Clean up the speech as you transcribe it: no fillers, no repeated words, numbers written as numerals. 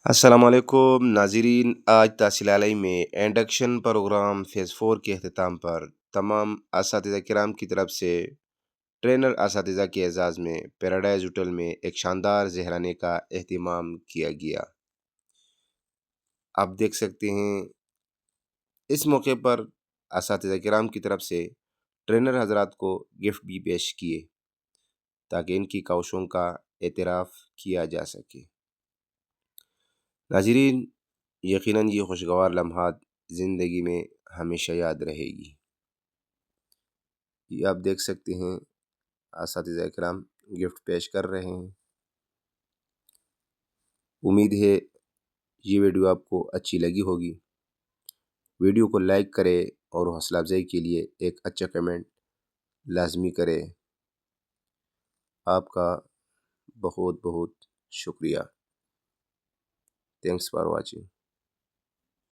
السلام علیکم ناظرین، آج تحصیل علیہ میں انڈکشن پروگرام فیز 4 کے اختتام پر تمام اساتذہ کرام کی طرف سے ٹرینر اساتذہ کے اعزاز میں پیراڈائز ہوٹل میں ایک شاندار زہرانے کا اہتمام کیا گیا۔ آپ دیکھ سکتے ہیں اس موقع پر اساتذہ کرام کی طرف سے ٹرینر حضرات کو گفٹ بھی پیش کیے تاکہ ان کی کوششوں کا اعتراف کیا جا سکے۔ ناظرین، یقیناً یہ خوشگوار لمحات زندگی میں ہمیشہ یاد رہے گی۔ یہ آپ دیکھ سکتے ہیں اساتذہ کرام گفٹ پیش کر رہے ہیں۔ امید ہے یہ ویڈیو آپ کو اچھی لگی ہوگی۔ ویڈیو کو لائک کرے اور حوصلہ افزائی کے لیے ایک اچھا کمنٹ لازمی کرے۔ آپ کا بہت بہت شکریہ۔ Thanks for watching.